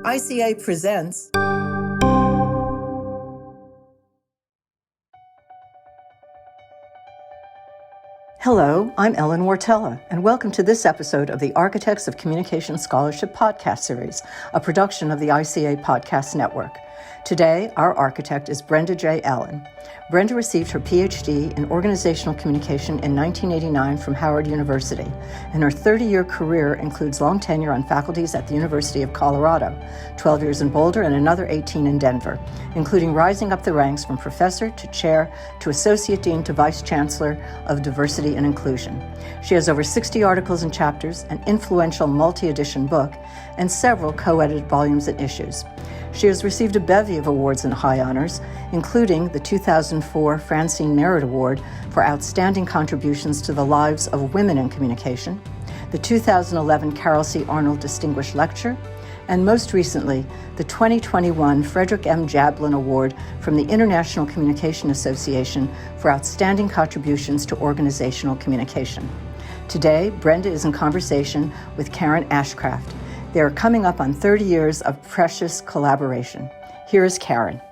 ICA presents Hello, I'm Ellen Wartella, and welcome to this episode of the Architects of Communication Scholarship podcast series, a production of the ICA Podcast Network. Today, our architect is Brenda J. Allen. Brenda received her PhD in Organizational Communication in 1989 from Howard University, and her 30-year career includes long tenure on faculties at the University of Colorado, 12 years in Boulder and another 18 in Denver, including rising up the ranks from professor to chair to associate dean to vice chancellor of diversity and inclusion. She has over 60 articles and chapters, an influential multi-edition book, and several co-edited volumes and issues. She has received a bevy of awards and high honors, including the 2004 Francine Merit Award for Outstanding Contributions to the Lives of Women in Communication, the 2011 Carol C. Arnold Distinguished Lecture, and most recently, the 2021 Frederick M. Jablin Award from the International Communication Association for Outstanding Contributions to Organizational Communication. Today, Brenda is in conversation with Karen Ashcraft. They are coming up on 30 years of precious collaboration. Here is Karen.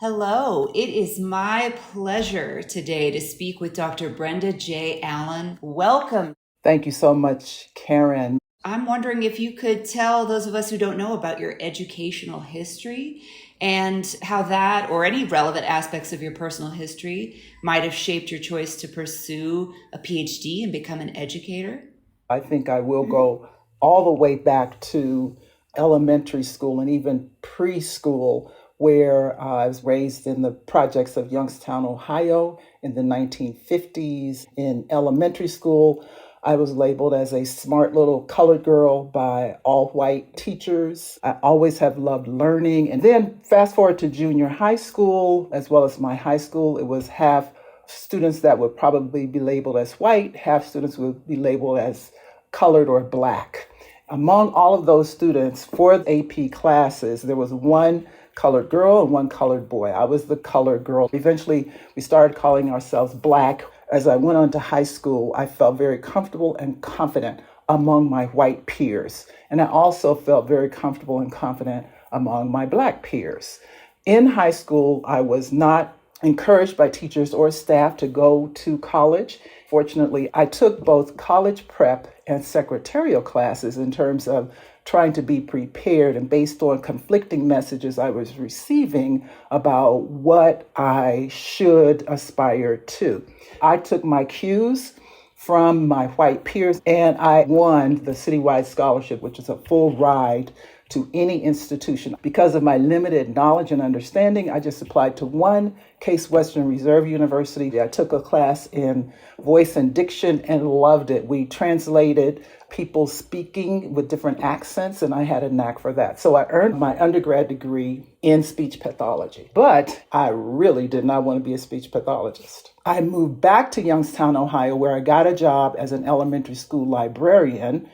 Hello, it is my pleasure today to speak with Dr. Brenda J. Allen. Welcome. Thank you so much, Karen. I'm wondering if you could tell those of us who don't know about your educational history and how that or any relevant aspects of your personal history might have shaped your choice to pursue a PhD and become an educator. I think I will go all the way back to elementary school and even preschool, where I was raised in the projects of Youngstown, Ohio in the 1950s. In elementary school, I was labeled as a smart little colored girl by all white teachers. I always have loved learning. And then fast forward to junior high school, as well as my high school, it was half students that would probably be labeled as white, half students would be labeled as colored or black. Among all of those students for AP classes, there was one colored girl and one colored boy. I was the colored girl. Eventually, we started calling ourselves black. As I went on to high school, I felt very comfortable and confident among my white peers. And I also felt very comfortable and confident among my black peers. In high school, I was not encouraged by teachers or staff to go to college. Fortunately, I took both college prep and secretarial classes in terms of trying to be prepared, and based on conflicting messages I was receiving about what I should aspire to. I took my cues from my white peers, and I won the citywide scholarship, which is a full ride to any institution. Because of my limited knowledge and understanding, I just applied to one, Case Western Reserve University. I took a class in voice and diction and loved it. We translated people speaking with different accents, and I had a knack for that. So I earned my undergrad degree in speech pathology, but I really did not want to be a speech pathologist. I moved back to Youngstown, Ohio, where I got a job as an elementary school librarian.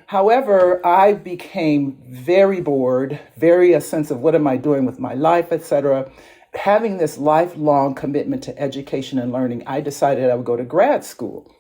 However, I became very bored, a sense of what am I doing with my life, etc. Having this lifelong commitment to education and learning, I decided I would go to grad school.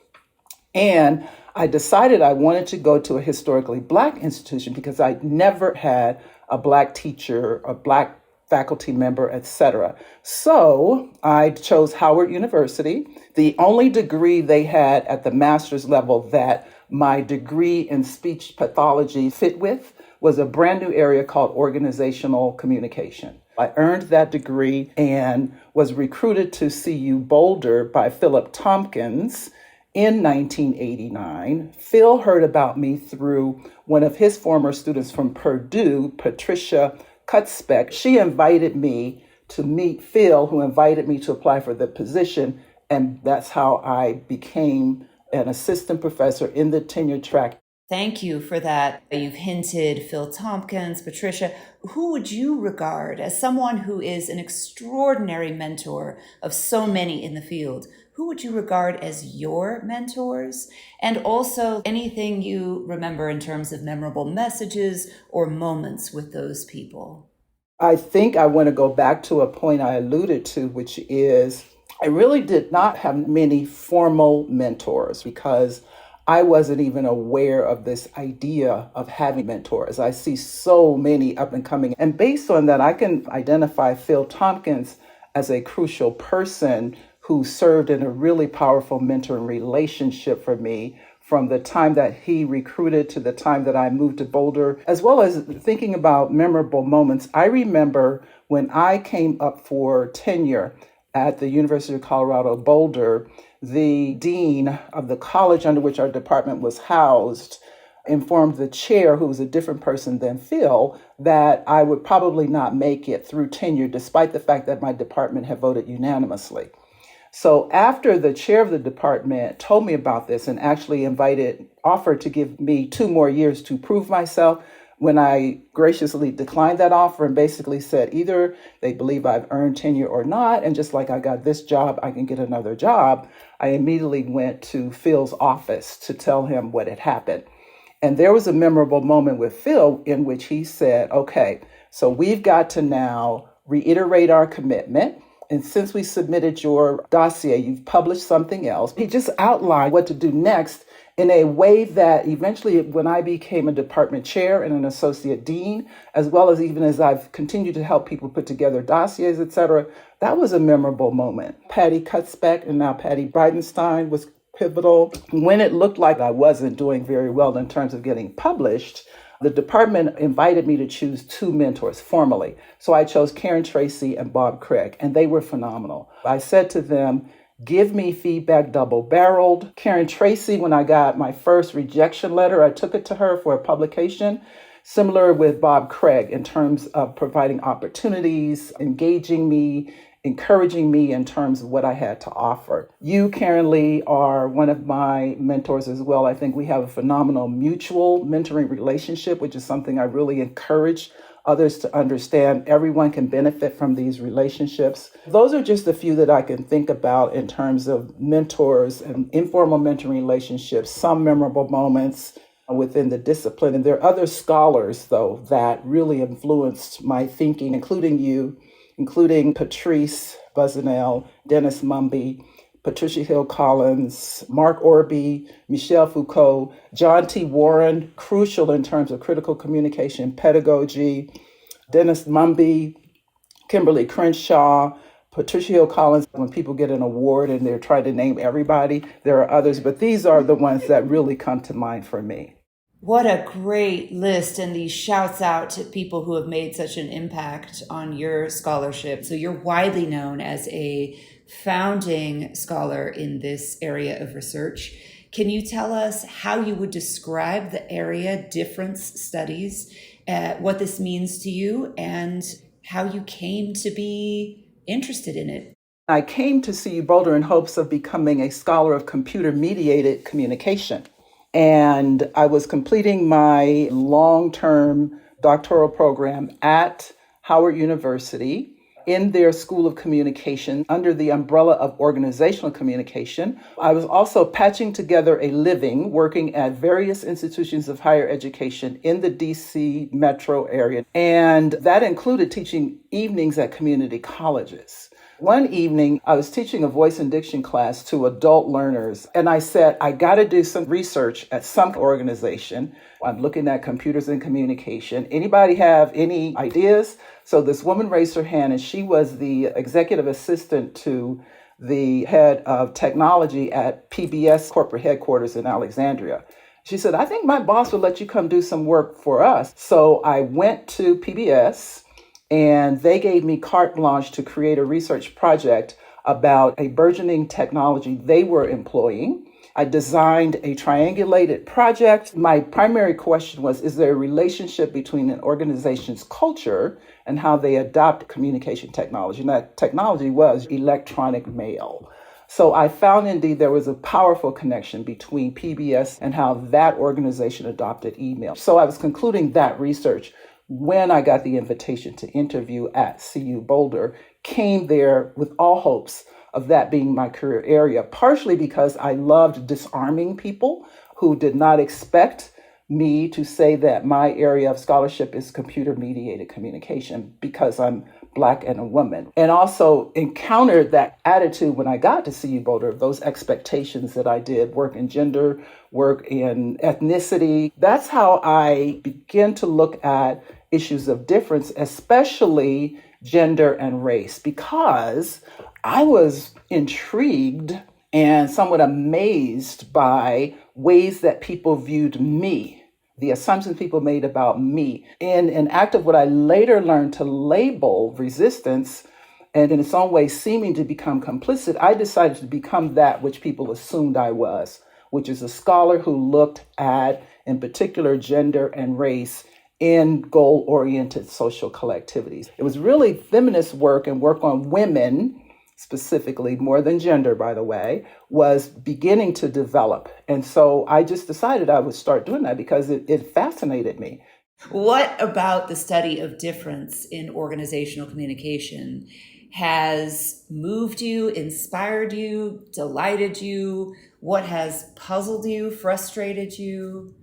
And I decided I wanted to go to a historically Black institution because I never had a Black teacher, a Black faculty member, etc. So I chose Howard University. The only degree they had at the master's level that my degree in speech pathology fit with was a brand new area called organizational communication. I earned that degree and was recruited to CU Boulder by Philip Tompkins in 1989. Phil heard about me through one of his former students from Purdue, Patricia Kutzbeck. She invited me to meet Phil, who invited me to apply for the position, and that's how I became an assistant professor in the tenure track. Thank you for that. You've hinted Phil Tompkins, Patricia. Who would you regard as someone who is an extraordinary mentor of so many in the field? Who would you regard as your mentors? And also anything you remember in terms of memorable messages or moments with those people? I think I want to go back to a point I alluded to, which is I really did not have many formal mentors because I wasn't even aware of this idea of having mentors. I see so many up and coming. And based on that, I can identify Phil Tompkins as a crucial person who served in a really powerful mentoring relationship for me from the time that he recruited to the time that I moved to Boulder, as well as thinking about memorable moments. I remember when I came up for tenure at the University of Colorado Boulder, the dean of the college under which our department was housed informed the chair, who was a different person than Phil, that I would probably not make it through tenure, despite the fact that my department had voted unanimously. So after the chair of the department told me about this and actually offered to give me 2 more years to prove myself, when I graciously declined that offer and basically said either they believe I've earned tenure or not, and just like I got this job, I can get another job, I immediately went to Phil's office to tell him what had happened. And there was a memorable moment with Phil in which he said, okay, so we've got to now reiterate our commitment. And since we submitted your dossier, you've published something else. He just outlined what to do next in a way that eventually, when I became a department chair and an associate dean, as well as even as I've continued to help people put together dossiers, et cetera, that was a memorable moment. Patty Kutzbeck and now Patty Bridenstine was pivotal. When it looked like I wasn't doing very well in terms of getting published, the department invited me to choose 2 mentors formally. So I chose Karen Tracy and Bob Craig, and they were phenomenal. I said to them, give me feedback double-barreled. Karen Tracy, when I got my first rejection letter, I took it to her for a publication. Similar with Bob Craig in terms of providing opportunities, engaging me, encouraging me in terms of what I had to offer. You, Karen Lee, are one of my mentors as well. I think we have a phenomenal mutual mentoring relationship, which is something I really encourage others to understand. Everyone can benefit from these relationships. Those are just a few that I can think about in terms of mentors and informal mentoring relationships, some memorable moments within the discipline. And there are other scholars, though, that really influenced my thinking, including you, including Patrice Buzzanel, Dennis Mumby, Patricia Hill Collins, Mark Orby, Michel Foucault, John T. Warren, crucial in terms of critical communication pedagogy, Dennis Mumby, Kimberly Crenshaw, Patricia Hill Collins. When people get an award and they're trying to name everybody, there are others, but these are the ones that really come to mind for me. What a great list, and these shouts out to people who have made such an impact on your scholarship. So you're widely known as a founding scholar in this area of research. Can you tell us how you would describe the area difference studies, what this means to you, and how you came to be interested in it? I came to CU Boulder in hopes of becoming a scholar of computer-mediated communication. And I was completing my long-term doctoral program at Howard University in their School of Communication under the umbrella of organizational communication. I was also patching together a living working at various institutions of higher education in the DC metro area. And that included teaching evenings at community colleges. One evening, I was teaching a voice and diction class to adult learners, and I said, I got to do some research at some organization. I'm looking at computers and communication. Anybody have any ideas? So this woman raised her hand, and she was the executive assistant to the head of technology at PBS corporate headquarters in Alexandria. She said, I think my boss will let you come do some work for us. So I went to PBS, and they gave me carte blanche to create a research project about a burgeoning technology they were employing. I designed a triangulated project. My primary question was, is there a relationship between an organization's culture and how they adopt communication technology? And that technology was electronic mail. So I found indeed there was a powerful connection between PBS and how that organization adopted email. So I was concluding that research when I got the invitation to interview at CU Boulder, came there with all hopes of that being my career area, partially because I loved disarming people who did not expect me to say that my area of scholarship is computer-mediated communication, because I'm Black and a woman. And also encountered that attitude when I got to CU Boulder, those expectations that I did, work in gender, work in ethnicity. That's how I began to look at issues of difference, especially gender and race, because I was intrigued and somewhat amazed by ways that people viewed me, the assumptions people made about me, in an act of what I later learned to label resistance, and in its own way seeming to become complicit. I decided to become that which people assumed I was, which is a scholar who looked at, in particular, gender and race in goal-oriented social collectivities. It was really feminist work and work on women, specifically, more than gender, by the way, was beginning to develop. And so I just decided I would start doing that because it fascinated me. What about the study of difference in organizational communication has moved you, inspired you, delighted you? What has puzzled you, frustrated you?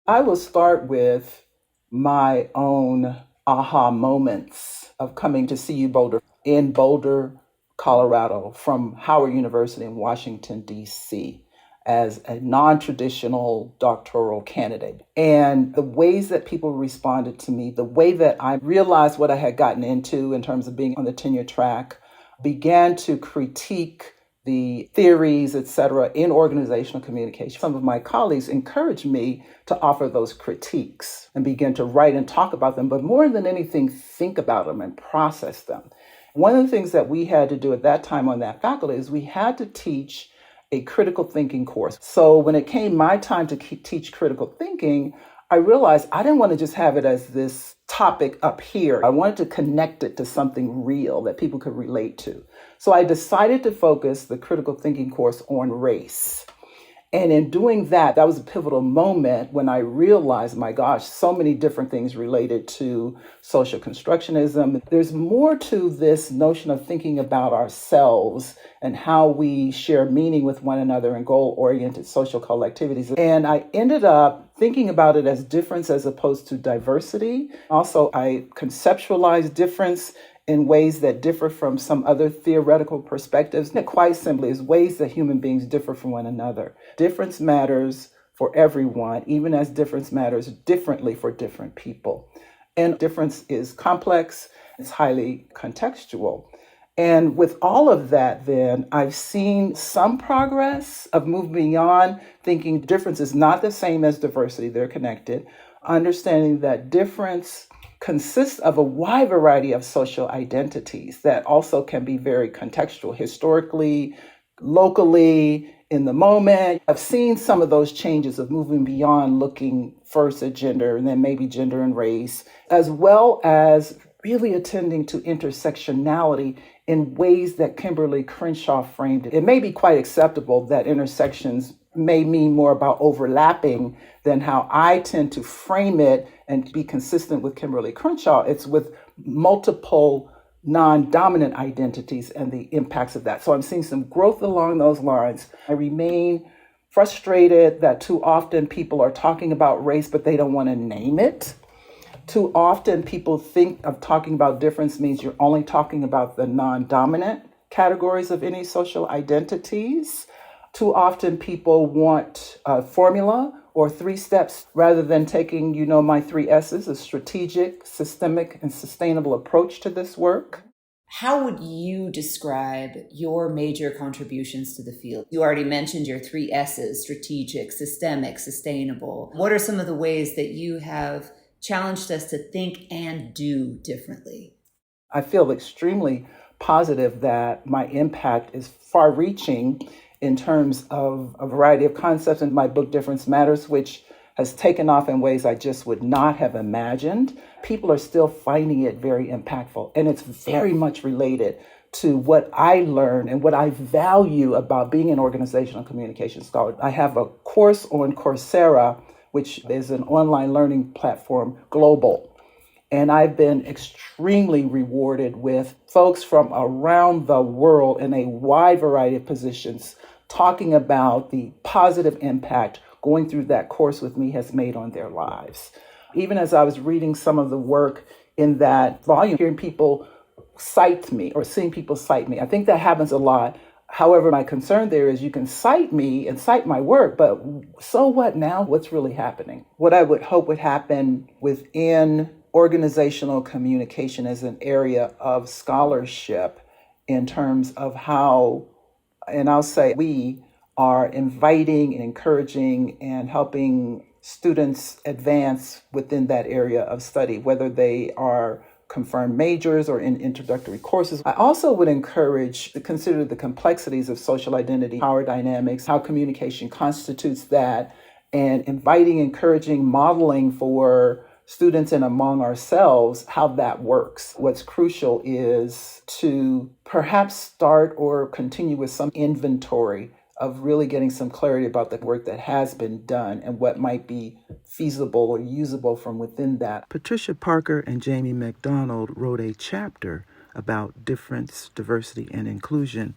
I will start with my own aha moments of coming to CU Boulder in Boulder, Colorado, from Howard University in Washington, D.C., as a non-traditional doctoral candidate. And the ways that people responded to me, the way that I realized what I had gotten into in terms of being on the tenure track, began to critique the theories, et cetera, in organizational communication. Some of my colleagues encouraged me to offer those critiques and begin to write and talk about them, but more than anything, think about them and process them. One of the things that we had to do at that time on that faculty is we had to teach a critical thinking course. So when it came my time to teach critical thinking, I realized I didn't want to just have it as this topic up here. I wanted to connect it to something real that people could relate to. So I decided to focus the critical thinking course on race. And in doing that, that was a pivotal moment when I realized, my gosh, so many different things related to social constructionism. There's more to this notion of thinking about ourselves and how we share meaning with one another in goal-oriented social collectivities. And I ended up thinking about it as difference as opposed to diversity. Also, I conceptualized difference in ways that differ from some other theoretical perspectives. And quite simply, is ways that human beings differ from one another. Difference matters for everyone, even as difference matters differently for different people. And difference is complex, it's highly contextual. And with all of that, then, I've seen some progress of moving beyond thinking difference is not the same as diversity, they're connected. Understanding that difference consists of a wide variety of social identities that also can be very contextual, historically, locally, in the moment. I've seen some of those changes of moving beyond looking first at gender and then maybe gender and race, as well as really attending to intersectionality in ways that Kimberly Crenshaw framed it. It may be quite acceptable that intersections may mean more about overlapping than how I tend to frame it and be consistent with Kimberly Crenshaw. It's with multiple non-dominant identities and the impacts of that. So I'm seeing some growth along those lines. I remain frustrated that too often people are talking about race, but they don't want to name it. Too often people think of talking about difference means you're only talking about the non-dominant categories of any social identities. Too often people want a formula or 3 steps rather than taking, my 3 S's, a strategic, systemic, and sustainable approach to this work. How would you describe your major contributions to the field? You already mentioned your 3 S's, strategic, systemic, sustainable. What are some of the ways that you have challenged us to think and do differently? I feel extremely positive that my impact is far-reaching in terms of a variety of concepts in my book, Difference Matters, which has taken off in ways I just would not have imagined. People are still finding it very impactful, and it's very much related to what I learned and what I value about being an organizational communication scholar. I have a course on Coursera, which is an online learning platform, global. And I've been extremely rewarded with folks from around the world in a wide variety of positions talking about the positive impact going through that course with me has made on their lives. Even as I was reading some of the work in that volume, hearing people cite me or seeing people cite me. I think that happens a lot. However, my concern there is you can cite me and cite my work, but so what now? What's really happening? What I would hope would happen within organizational communication as an area of scholarship in terms of how, and I'll say we are inviting and encouraging and helping students advance within that area of study, whether they are confirmed majors or in introductory courses. I also would encourage to consider the complexities of social identity, power dynamics, how communication constitutes that, and inviting, encouraging, modeling for students and among ourselves how that works. What's crucial is to perhaps start or continue with some inventory of really getting some clarity about the work that has been done and what might be feasible or usable from within that. Patricia Parker and Jamie McDonald wrote a chapter about difference, diversity, and inclusion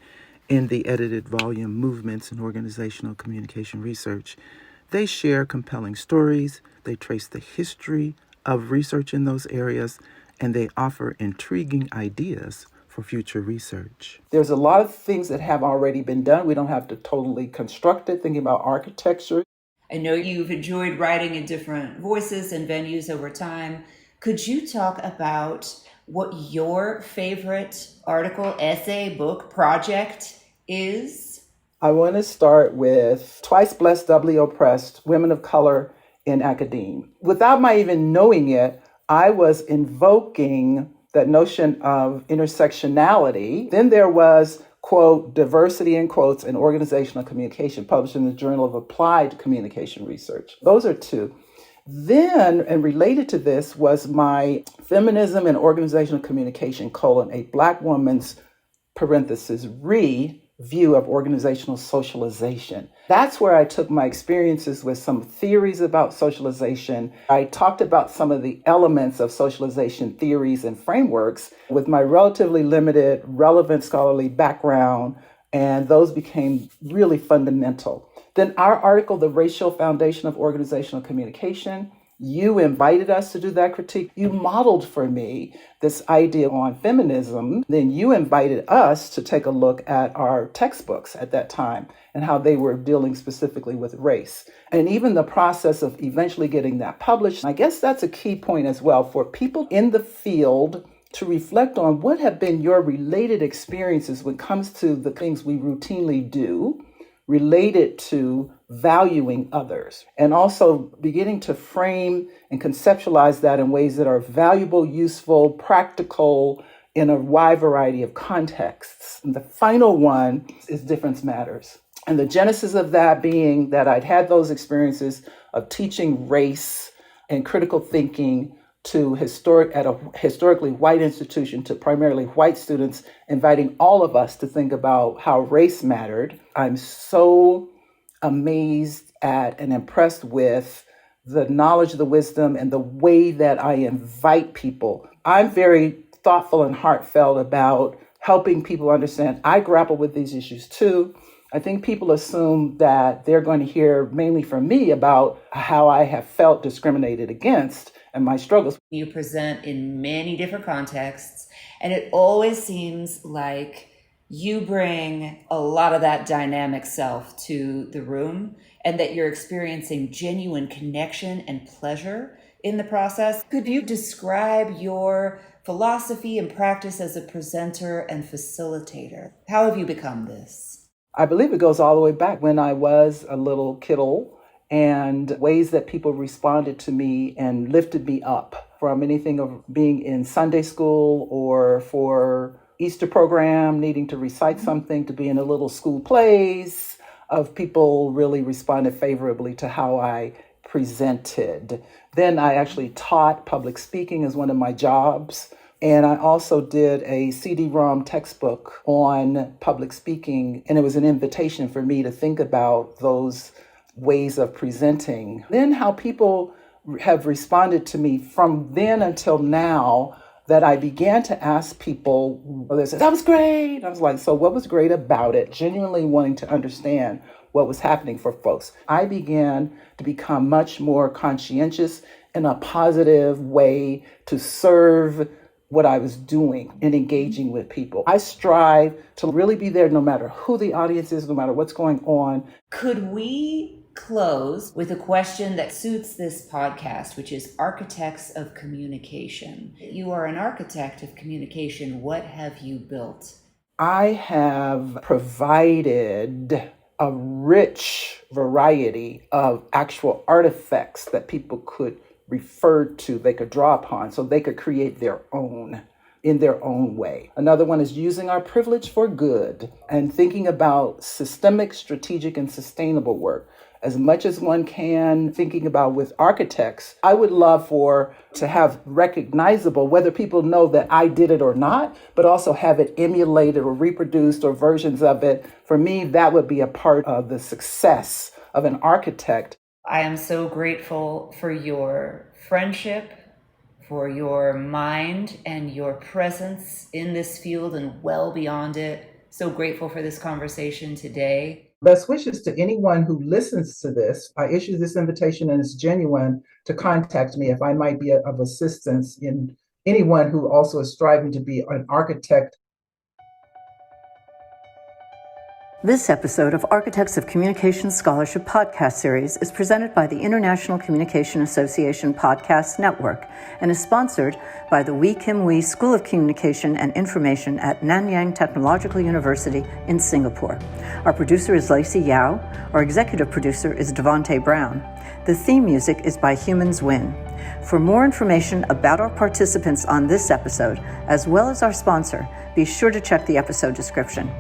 in the edited volume Movements in Organizational Communication Research. They share compelling stories, they trace the history of research in those areas, and they offer intriguing ideas for future research. There's a lot of things that have already been done. We don't have to totally construct it, thinking about architecture. I know you've enjoyed writing in different voices and venues over time. Could you talk about what your favorite article, essay, book, project is? I want to start with Twice Blessed, Doubly Oppressed, Women of Color in Academia. Without my even knowing it, I was invoking that notion of intersectionality. Then there was, quote, diversity in quotes in organizational communication, published in the Journal of Applied Communication Research. Those are two. Then, and related to this, was my Feminism and Organizational Communication, a Black woman's, parenthesis, view of organizational socialization. That's where I took my experiences with some theories about socialization. I talked about some of the elements of socialization theories and frameworks with my relatively limited, relevant scholarly background, and those became really fundamental. Then our article, The Racial Foundation of Organizational Communication, you invited us to do that critique. You modeled for me this idea on feminism. Then you invited us to take a look at our textbooks at that time and how they were dealing specifically with race. And even the process of eventually getting that published. I guess that's a key point as well for people in the field to reflect on what have been your related experiences when it comes to the things we routinely do related to valuing others, and also beginning to frame and conceptualize that in ways that are valuable, useful, practical in a wide variety of contexts. And the final one is difference matters. And the genesis of that being that I'd had those experiences of teaching race and critical thinking to at a historically white institution to primarily white students, inviting all of us to think about how race mattered. I'm so amazed at and impressed with the knowledge, the wisdom, and the way that I invite people. I'm very thoughtful and heartfelt about helping people understand I grapple with these issues too. I think people assume that they're going to hear mainly from me about how I have felt discriminated against and my struggles. You present in many different contexts, and it always seems like you bring a lot of that dynamic self to the room, and that you're experiencing genuine connection and pleasure in the process. Could you describe your philosophy and practice as a presenter and facilitator? How have you become this? I believe it goes all the way back when I was a little kiddo, and ways that people responded to me and lifted me up, from anything of being in Sunday school or for Easter program, needing to recite something, to being in little school plays, of people really responded favorably to how I presented. Then I actually taught public speaking as one of my jobs. And I also did a CD-ROM textbook on public speaking, and it was an invitation for me to think about those ways of presenting. Then how people have responded to me from then until now, that I began to ask people, they said, that was great. I was like, so what was great about it? Genuinely wanting to understand what was happening for folks. I began to become much more conscientious in a positive way to serve what I was doing and engaging with people. I strive to really be there no matter who the audience is, no matter what's going on. Could we close with a question that suits this podcast, which is architects of communication? You are an architect of communication. What have you built? I have provided a rich variety of actual artifacts that people could refer to, they could draw upon, so they could create their own in their own way. Another one is using our privilege for good and thinking about systemic, strategic, and sustainable work as much as one can, thinking about with architects. I would love to have recognizable, whether people know that I did it or not, but also have it emulated or reproduced or versions of it. For me, that would be a part of the success of an architect. I am so grateful for your friendship, for your mind and your presence in this field and well beyond it. So grateful for this conversation today. Best wishes to anyone who listens to this. I issue this invitation, and it's genuine, to contact me if I might be of assistance in anyone who also is striving to be an architect. This episode of Architects of Communication Scholarship podcast series is presented by the International Communication Association Podcast Network and is sponsored by the Wee Kim Wee School of Communication and Information at Nanyang Technological University in Singapore. Our producer is Lacey Yao. Our executive producer is Devontae Brown. The theme music is by Humans Win. For more information about our participants on this episode, as well as our sponsor, be sure to check the episode description.